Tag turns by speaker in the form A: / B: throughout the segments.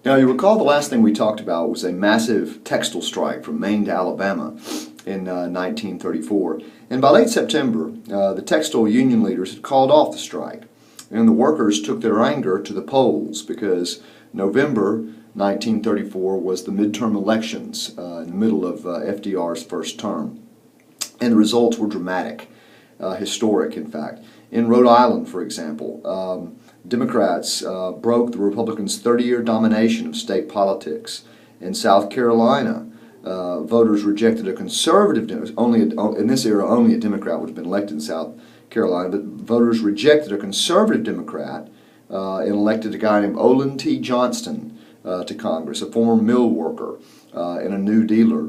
A: Now, you recall the last thing we talked about was a massive textile strike from Maine to Alabama in 1934. And by late September, the textile union leaders had called off the strike. And the workers took their anger to the polls because November 1934 was the midterm elections in the middle of FDR's first term. And the results were dramatic, historic, in fact. In Rhode Island, for example, Democrats broke the Republicans' 30-year domination of state politics. In South Carolina, voters rejected a conservative, in this era only a Democrat would have been elected in South Carolina, but voters rejected a conservative Democrat and elected a guy named Olin T. Johnston to Congress, a former mill worker and a New Dealer.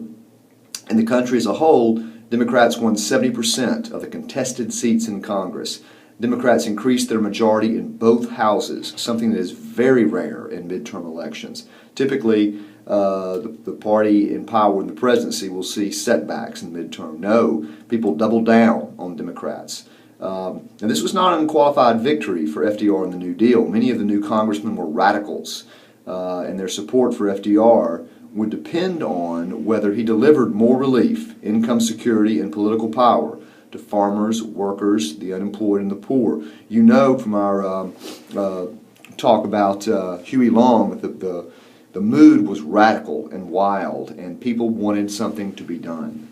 A: In the country as a whole, Democrats won 70% of the contested seats in Congress. Democrats increased their majority in both houses, something that is very rare in midterm elections. Typically, the party in power in the presidency will see setbacks in the midterm. No, people double down on Democrats. And this was not an unqualified victory for FDR and the New Deal. Many of the new congressmen were radicals, and their support for FDR would depend on whether he delivered more relief, income security, and political power to farmers, workers, the unemployed, and the poor. You know from our talk about Huey Long that the mood was radical and wild, and people wanted something to be done.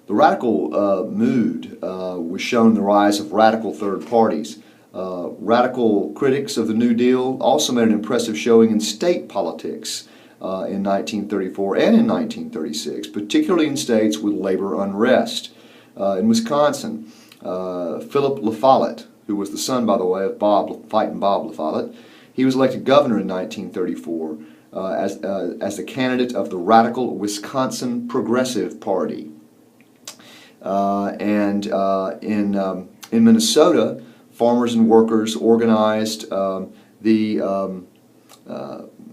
A: The radical mood was shown in the rise of radical third parties. Radical critics of the New Deal also made an impressive showing in state politics in 1934 and in 1936, particularly in states with labor unrest. In Wisconsin, Philip La Follette, who was the son, by the way, of Fighting Bob La Follette, he was elected governor in 1934 as the candidate of the radical Wisconsin Progressive Party. In Minnesota, farmers and workers organized the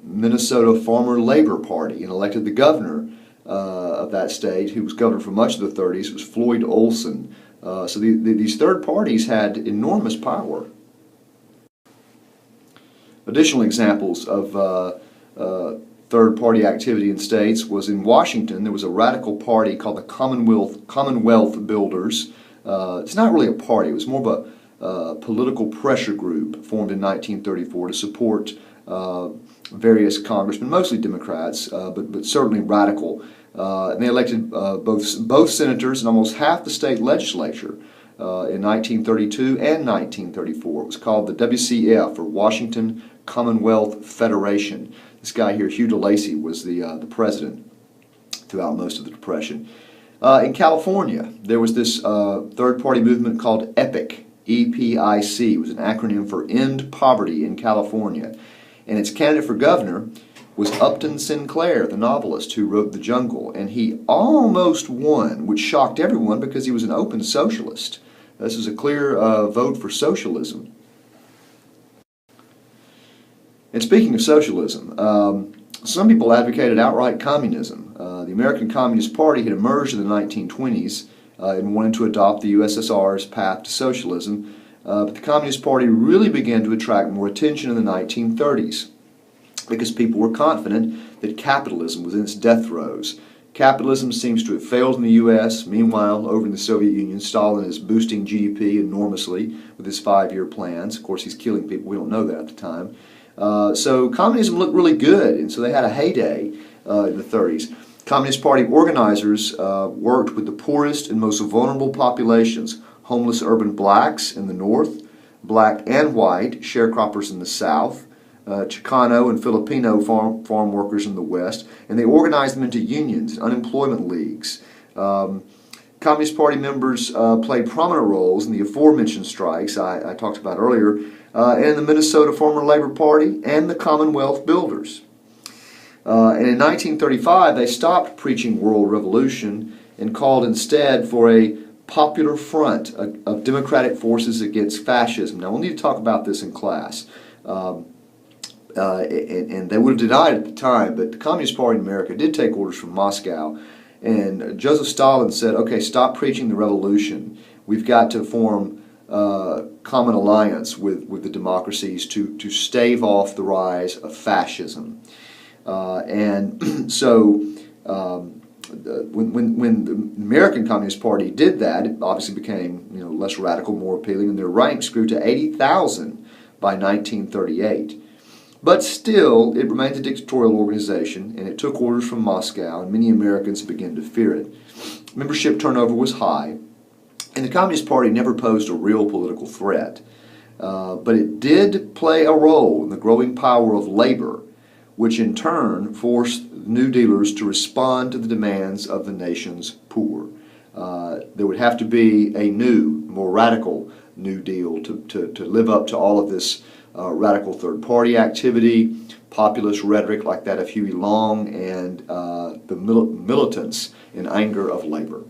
A: Minnesota Farmer Labor Party and elected the governor of that state, who was governor for much of the 30s. It was Floyd Olson. So these third parties had enormous power. Additional examples of third-party activity in states was in Washington. There was a radical party called the Commonwealth Builders. It's not really a party. It was more of a political pressure group formed in 1934 to support various congressmen, mostly Democrats, but certainly radical. And they elected both senators and almost half the state legislature in 1932 and 1934. It was called the WCF, or Washington Commonwealth Federation. This guy here, Hugh DeLacy, was the president throughout most of the Depression. In California, there was this third-party movement called EPIC, E-P-I-C. It was an acronym for End Poverty in California. And its candidate for governor was Upton Sinclair, the novelist who wrote The Jungle. And he almost won, which shocked everyone because he was an open socialist. This is a clear vote for socialism. And speaking of socialism, some people advocated outright communism. The American Communist Party had emerged in the 1920s and wanted to adopt the USSR's path to socialism, but the Communist Party really began to attract more attention in the 1930s because people were confident that capitalism was in its death throes. Capitalism seems to have failed in the U.S. Meanwhile, over in the Soviet Union, Stalin is boosting GDP enormously with his 5-year plans. Of course, he's killing people. We don't know that at the time. So communism looked really good, and so they had a heyday in the 30s. Communist Party organizers worked with the poorest and most vulnerable populations, homeless urban blacks in the north, black and white sharecroppers in the south, Chicano and Filipino farm workers in the west, and they organized them into unions and unemployment leagues. Communist Party members played prominent roles in the aforementioned strikes I talked about earlier, and the Minnesota Farmer Labor Party and the Commonwealth Builders. And in 1935, they stopped preaching world revolution and called instead for a popular front of democratic forces against fascism. Now, we'll need to talk about this in class. And they would have denied it at the time, but the Communist Party in America did take orders from Moscow. And Joseph Stalin said, okay, stop preaching the revolution. We've got to form common alliance with the democracies to stave off the rise of fascism. And so when the American Communist Party did that, it obviously became less radical, more appealing, and their ranks grew to 80,000 by 1938. But still, it remained a dictatorial organization, and it took orders from Moscow, and many Americans began to fear it. Membership turnover was high, and the Communist Party never posed a real political threat. But it did play a role in the growing power of labor, which in turn forced New Dealers to respond to the demands of the nation's poor. There would have to be a new, more radical New Deal to live up to all of this radical third-party activity, populist rhetoric like that of Huey Long, and the militance and anger of labor.